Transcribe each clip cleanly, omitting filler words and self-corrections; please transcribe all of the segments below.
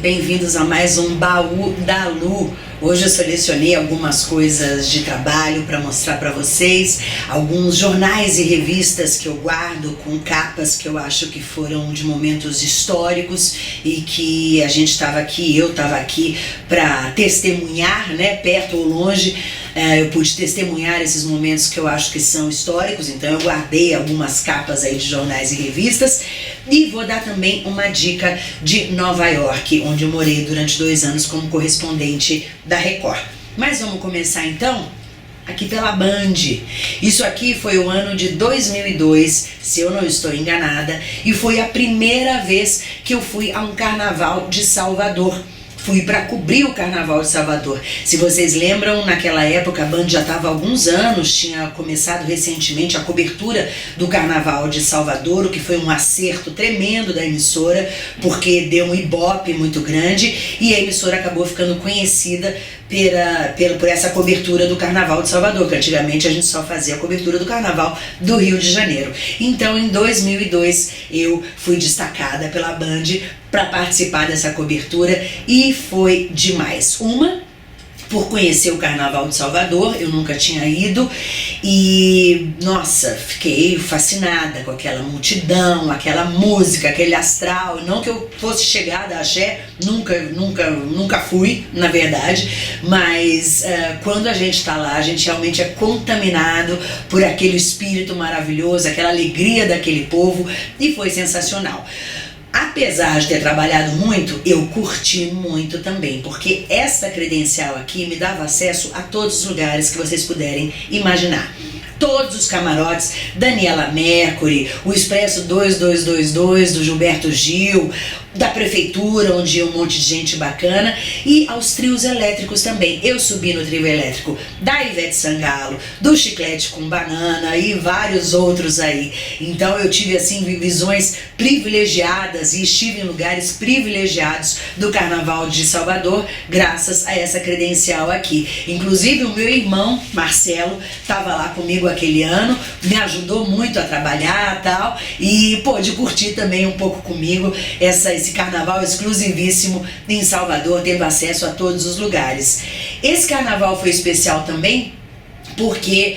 bem-vindos a mais um Baú da Lu. Hoje eu selecionei algumas coisas de trabalho para mostrar para vocês, alguns jornais e revistas que eu guardo com capas que eu acho que foram de momentos históricos e que a gente estava aqui, eu estava aqui para testemunhar, né, perto ou longe. Eu pude testemunhar esses momentos que eu acho que são históricos, então eu guardei algumas capas aí de jornais e revistas e vou dar também uma dica de Nova York, onde eu morei durante 2 anos como correspondente da Record. Mas vamos começar então aqui pela Band. Isso aqui foi o ano de 2002, se eu não estou enganada, e foi a primeira vez que eu fui a um carnaval de Salvador. Fui para cobrir o Carnaval de Salvador. Se vocês lembram, naquela época a Band já estava há alguns anos, tinha começado recentemente a cobertura do Carnaval de Salvador, o que foi um acerto tremendo da emissora, porque deu um ibope muito grande e a emissora acabou ficando conhecida por essa cobertura do Carnaval de Salvador, que antigamente a gente só fazia a cobertura do Carnaval do Rio de Janeiro. Então, em 2002, eu fui destacada pela Band para participar dessa cobertura e foi demais. Por conhecer o Carnaval de Salvador, eu nunca tinha ido e, nossa, fiquei fascinada com aquela multidão, aquela música, aquele astral. Não que eu fosse chegada a axé, nunca fui, na verdade, mas quando a gente está lá, a gente realmente é contaminado por aquele espírito maravilhoso, aquela alegria daquele povo e foi sensacional. Apesar de ter trabalhado muito, eu curti muito também, porque essa credencial aqui me dava acesso a todos os lugares que vocês puderem imaginar. Todos os camarotes, Daniela Mercury, o Expresso 2222 do Gilberto Gil, da prefeitura, onde ia um monte de gente bacana, e aos trios elétricos também. Eu subi no trio elétrico da Ivete Sangalo, do Chiclete com Banana e vários outros aí. Então eu tive assim visões privilegiadas e estive em lugares privilegiados do Carnaval de Salvador, graças a essa credencial aqui. Inclusive o meu irmão, Marcelo, estava lá comigo aquele ano, me ajudou muito a trabalhar e tal, e pôde curtir também um pouco comigo esse carnaval exclusivíssimo em Salvador, tendo acesso a todos os lugares. Esse carnaval foi especial também porque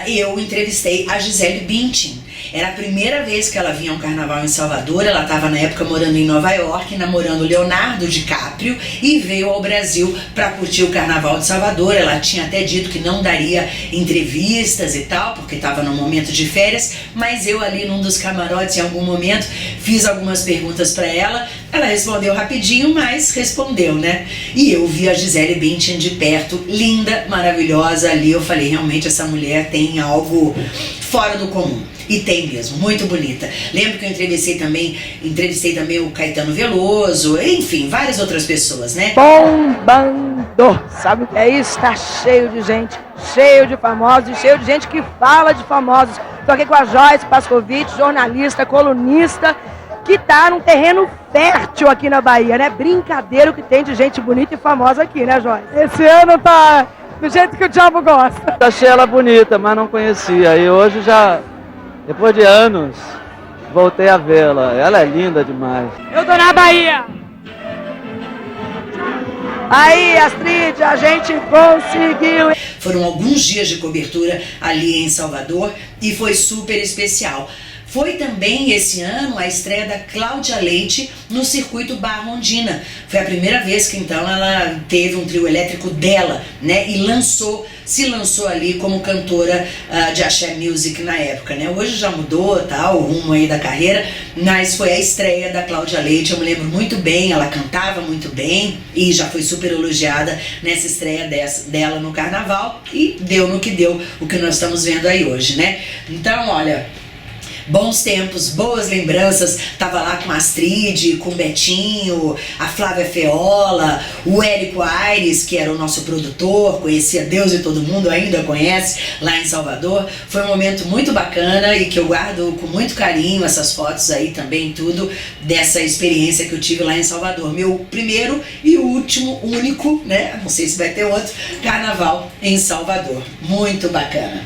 eu entrevistei a Gisele Bündchen. Era a primeira vez que ela vinha a um carnaval em Salvador. Ela estava na época morando em Nova York, namorando Leonardo DiCaprio, e veio ao Brasil para curtir o Carnaval de Salvador. Ela tinha até dito que não daria entrevistas e tal, porque estava num momento de férias, mas eu ali num dos camarotes, em algum momento, fiz algumas perguntas para ela. Ela respondeu rapidinho, mas respondeu, né? E eu vi a Gisele Bündchen de perto, linda, maravilhosa ali. Eu falei, realmente essa mulher tem algo fora do comum. E tem mesmo, muito bonita. Lembro que eu entrevistei também o Caetano Veloso, enfim, várias outras pessoas, né? Bombando! Sabe o que é isso? Tá cheio de gente, cheio de famosos, cheio de gente que fala de famosos. Tô aqui com a Joyce Pascovitch, jornalista, colunista, que tá num terreno fértil aqui na Bahia, né? Brincadeira que tem de gente bonita e famosa aqui, né, Joyce? Esse ano tá do jeito que o diabo gosta. Achei ela bonita, mas não conhecia. E hoje já, depois de anos, voltei a vê-la. Ela é linda demais. Eu tô na Bahia. Aí, Astrid, a gente conseguiu. Foram alguns dias de cobertura ali em Salvador e foi super especial. Foi também esse ano a estreia da Cláudia Leite no circuito Barra Ondina. Foi a primeira vez que então ela teve um trio elétrico dela, né? E se lançou ali como cantora de axé music na época, né? Hoje já mudou, tá, o rumo aí da carreira, mas foi a estreia da Cláudia Leite. Eu me lembro muito bem, ela cantava muito bem e já foi super elogiada nessa estreia dela no carnaval e deu no que deu, o que nós estamos vendo aí hoje, né? Então, olha, bons tempos, boas lembranças. Tava lá com a Astrid, com o Betinho, a Flávia Feola, o Érico Aires, que era o nosso produtor, conhecia Deus e todo mundo, ainda conhece, lá em Salvador. Foi um momento muito bacana e que eu guardo com muito carinho essas fotos aí também, tudo dessa experiência que eu tive lá em Salvador. Meu primeiro e último, único, né? Não sei se vai ter outro, carnaval em Salvador. Muito bacana.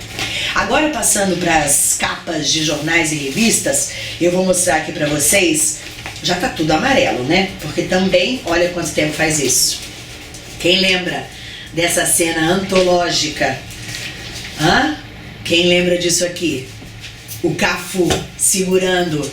Agora, passando para as capas de jornais e revistas, eu vou mostrar aqui para vocês já tá tudo amarelo, né? Porque também, olha quanto tempo faz isso. Quem lembra dessa cena antológica? Quem lembra disso aqui? O Cafu segurando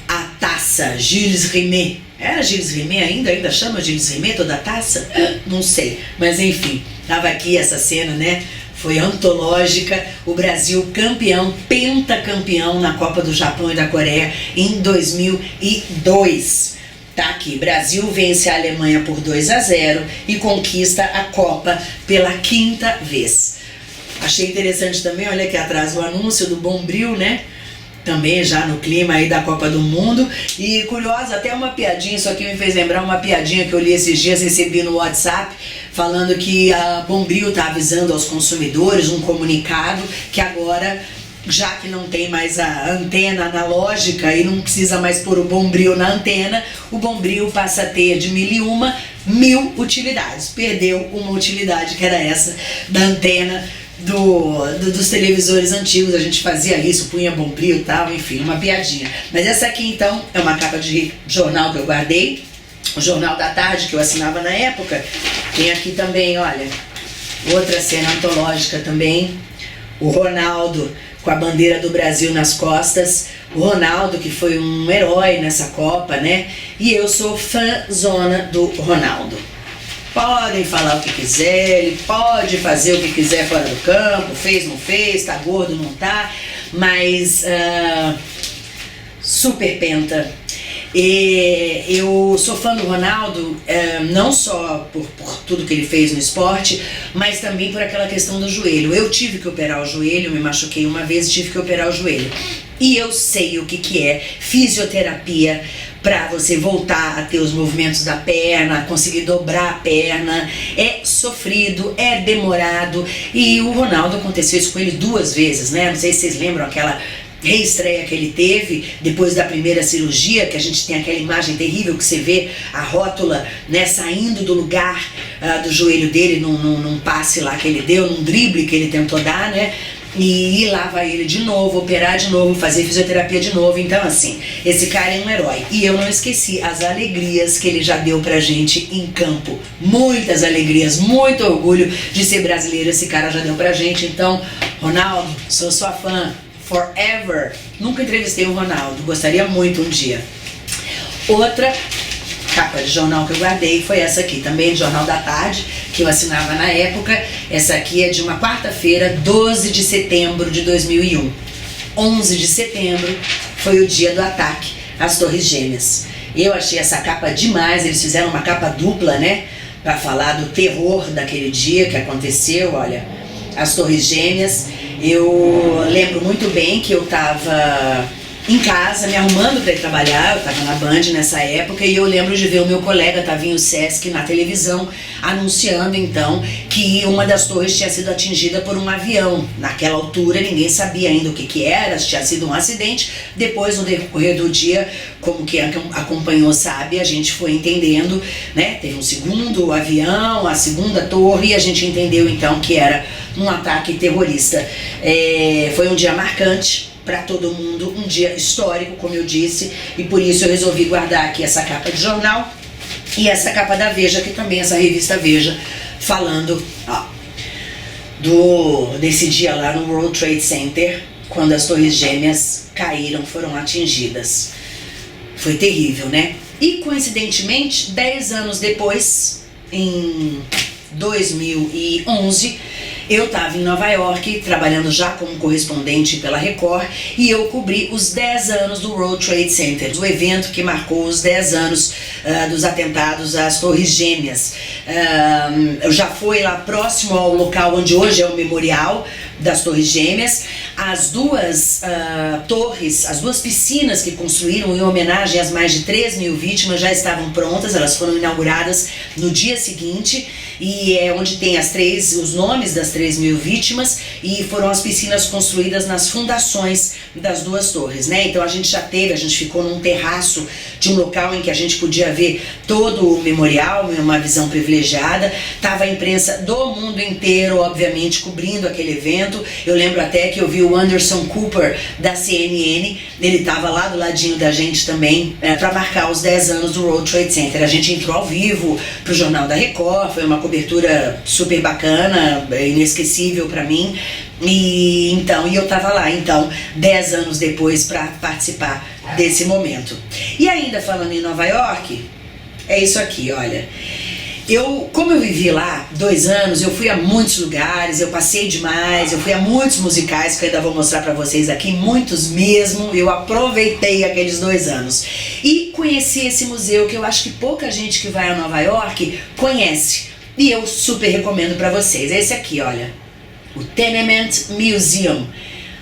a taça Gilles Rimet. Era Gilles Rimet ainda? Ainda chama Gilles Rimet toda a taça? Não sei, mas enfim, tava aqui essa cena, né? Foi antológica, o Brasil campeão, pentacampeão na Copa do Japão e da Coreia em 2002. Tá aqui, Brasil vence a Alemanha por 2-0 e conquista a Copa pela 5ª vez. Achei interessante também, olha aqui atrás o anúncio do Bombril, né? Também já no clima aí da Copa do Mundo. E curiosa, até uma piadinha, isso aqui me fez lembrar uma piadinha que eu li esses dias, recebi no WhatsApp, falando que a Bombril está avisando aos consumidores um comunicado que agora, já que não tem mais a antena analógica e não precisa mais pôr o Bombril na antena, o Bombril passa a ter de 1000 utilidades. Perdeu uma utilidade que era essa da antena dos televisores antigos. A gente fazia isso, punha Bombril e tal, enfim, uma piadinha. Mas essa aqui então é uma capa de jornal que eu guardei, o Jornal da Tarde que eu assinava na época. Tem aqui também, olha, outra cena antológica também, o Ronaldo com a bandeira do Brasil nas costas. O Ronaldo que foi um herói nessa Copa, né? E eu sou fãzona do Ronaldo. Podem falar o que quiser, ele pode fazer o que quiser fora do campo, fez, não fez, tá gordo, não tá, mas super penta. E eu sou fã do Ronaldo, não só por tudo que ele fez no esporte, mas também por aquela questão do joelho. Eu tive que operar o joelho, me machuquei uma vez e tive que operar o joelho. E eu sei o que é fisioterapia para você voltar a ter os movimentos da perna, conseguir dobrar a perna. É sofrido, é demorado. E o Ronaldo, aconteceu isso com ele 2 vezes, né? Não sei se vocês lembram aquela reestreia que ele teve depois da primeira cirurgia, que a gente tem aquela imagem terrível que você vê a rótula, né, saindo do lugar do joelho dele num passe lá que ele deu, num drible que ele tentou dar, né? E lá vai ele de novo, operar de novo, fazer fisioterapia de novo. Então assim, esse cara é um herói. E eu não esqueci as alegrias que ele já deu pra gente em campo. Muitas alegrias, muito orgulho de ser brasileiro esse cara já deu pra gente. Então, Ronaldo, sou sua fã forever. Nunca entrevistei o Ronaldo, gostaria muito um dia. Outra capa de jornal que eu guardei foi essa aqui, também Jornal da Tarde, que eu assinava na época. Essa aqui é de uma quarta-feira, 12 de setembro de 2001. 11 de setembro foi o dia do ataque às Torres Gêmeas. Eu achei essa capa demais, eles fizeram uma capa dupla, né, para falar do terror daquele dia que aconteceu, olha, as Torres Gêmeas. Eu lembro muito bem que eu estava em casa, me arrumando para ir trabalhar, eu estava na Band nessa época, e eu lembro de ver o meu colega Tavinho Sesc na televisão, anunciando então que uma das torres tinha sido atingida por um avião. Naquela altura ninguém sabia ainda o que era, se tinha sido um acidente. Depois, no decorrer do dia, como quem acompanhou sabe, a gente foi entendendo, né? Teve um segundo avião, a segunda torre, e a gente entendeu então que era um ataque terrorista. Foi um dia marcante para todo mundo, um dia histórico, como eu disse, e por isso eu resolvi guardar aqui essa capa de jornal e essa capa da Veja, que também essa revista Veja, falando desse dia lá no World Trade Center, quando as Torres Gêmeas caíram, foram atingidas. Foi terrível, né? E coincidentemente, 10 anos depois, em 2011, eu estava em Nova York, trabalhando já como correspondente pela Record, e eu cobri os 10 anos do World Trade Center, o evento que marcou os 10 anos dos atentados às Torres Gêmeas. Eu já fui lá próximo ao local onde hoje é o memorial das Torres Gêmeas. As duas torres, as duas piscinas que construíram em homenagem às mais de 3.000 vítimas já estavam prontas, elas foram inauguradas no dia seguinte, e é onde tem os nomes das 3.000 vítimas, e foram as piscinas construídas nas fundações das duas torres, né? Então a gente ficou num terraço de um local em que a gente podia ver todo o memorial, uma visão privilegiada. Tava a imprensa do mundo inteiro, obviamente, cobrindo aquele evento. momento. Eu lembro até que eu vi o Anderson Cooper da CNN, ele estava lá do ladinho da gente também, para marcar os 10 anos do World Trade Center. A gente entrou ao vivo pro Jornal da Record, foi uma cobertura super bacana, inesquecível para mim. E eu tava lá, 10 anos depois, para participar desse momento. E ainda falando em Nova York, é isso aqui, olha. Como eu vivi lá 2 anos, eu fui a muitos lugares, eu passei demais, eu fui a muitos musicais que eu ainda vou mostrar pra vocês aqui, muitos mesmo. Eu aproveitei aqueles 2 anos e conheci esse museu que eu acho que pouca gente que vai a Nova York conhece, e eu super recomendo pra vocês. É esse aqui, olha, o Tenement Museum,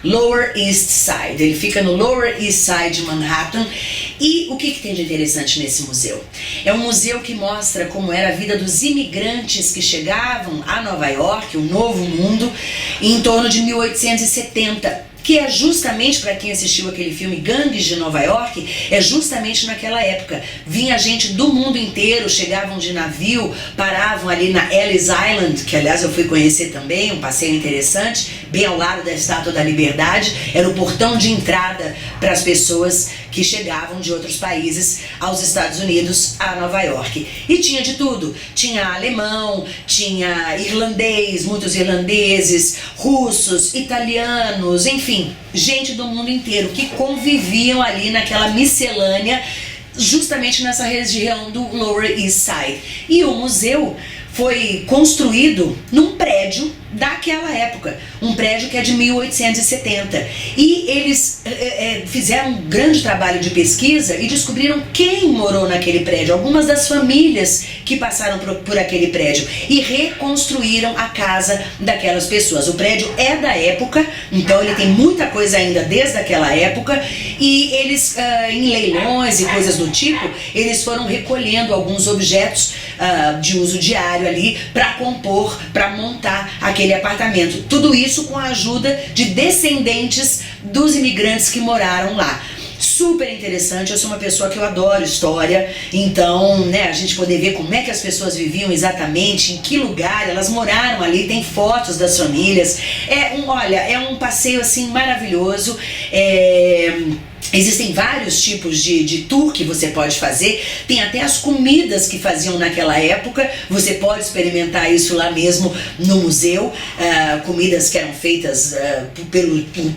Lower East Side. Ele fica no Lower East Side de Manhattan. E o que tem de interessante nesse museu? É um museu que mostra como era a vida dos imigrantes que chegavam a Nova York, o Novo Mundo, em torno de 1870. Que é justamente, para quem assistiu aquele filme Gangues de Nova York, é justamente naquela época. Vinha gente do mundo inteiro, chegavam de navio, paravam ali na Ellis Island, que aliás eu fui conhecer também, um passeio interessante, bem ao lado da Estátua da Liberdade. Era o portão de entrada para as pessoas que chegavam de outros países aos Estados Unidos, a Nova York. E tinha de tudo. Tinha alemão, tinha irlandês, muitos irlandeses, russos, italianos, enfim, gente do mundo inteiro que conviviam ali naquela miscelânea, justamente nessa região do Lower East Side. E o museu foi construído num prédio daquela época, um prédio que é de 1870, e eles fizeram um grande trabalho de pesquisa e descobriram quem morou naquele prédio, algumas das famílias que passaram por aquele prédio, e reconstruíram a casa daquelas pessoas. O prédio é da época, então ele tem muita coisa ainda desde aquela época, e eles em leilões e coisas do tipo, eles foram recolhendo alguns objetos de uso diário ali para compor, para montar aquele apartamento. Tudo isso com a ajuda de descendentes dos imigrantes que moraram lá. Super interessante. Eu sou uma pessoa que eu adoro história, então, a gente poder ver como é que as pessoas viviam exatamente, em que lugar elas moraram ali, tem fotos das famílias. É um passeio assim maravilhoso. Existem vários tipos de tour que você pode fazer, tem até as comidas que faziam naquela época, você pode experimentar isso lá mesmo no museu, comidas que eram feitas por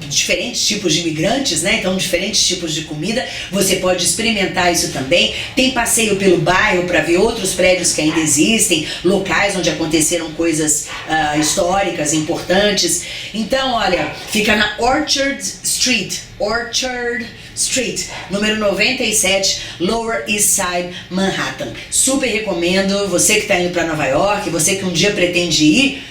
diferentes tipos de imigrantes, então diferentes tipos de comida, você pode experimentar isso também. Tem passeio pelo bairro para ver outros prédios que ainda existem, locais onde aconteceram coisas históricas, importantes. Então, olha, fica na Orchard Street, número 97, Lower East Side, Manhattan. Super recomendo. Você que está indo para Nova York, você que um dia pretende ir,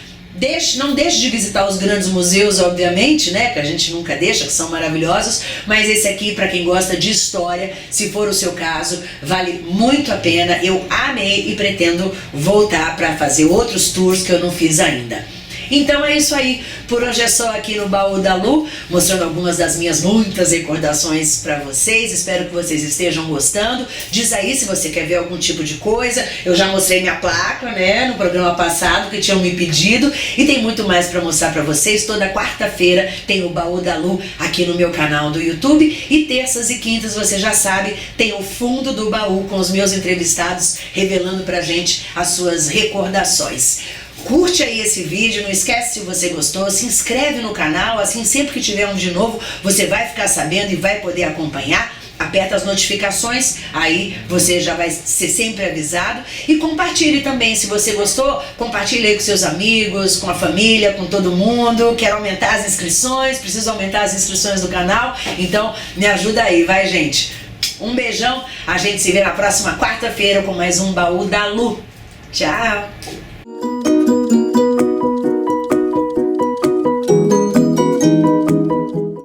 não deixe de visitar os grandes museus, obviamente, que a gente nunca deixa, que são maravilhosos, mas esse aqui, para quem gosta de história, se for o seu caso, vale muito a pena. Eu amei e pretendo voltar para fazer outros tours que eu não fiz ainda. Então é isso aí, por hoje é só aqui no Baú da Lu, mostrando algumas das minhas muitas recordações para vocês. Espero que vocês estejam gostando. Diz aí se você quer ver algum tipo de coisa. Eu já mostrei minha placa, no programa passado, que tinham me pedido, e tem muito mais para mostrar para vocês. Toda quarta-feira tem o Baú da Lu aqui no meu canal do YouTube, e terças e quintas, você já sabe, tem o fundo do baú com os meus entrevistados revelando pra gente as suas recordações. Curte aí esse vídeo, não esquece, se você gostou, se inscreve no canal, assim sempre que tiver um de novo você vai ficar sabendo e vai poder acompanhar. Aperta as notificações, aí você já vai ser sempre avisado. E compartilhe também, se você gostou, compartilhe aí com seus amigos, com a família, com todo mundo. Quero aumentar as inscrições, preciso aumentar as inscrições do canal, então me ajuda aí, vai gente. Um beijão, a gente se vê na próxima quarta-feira com mais um Baú da Lu. Tchau!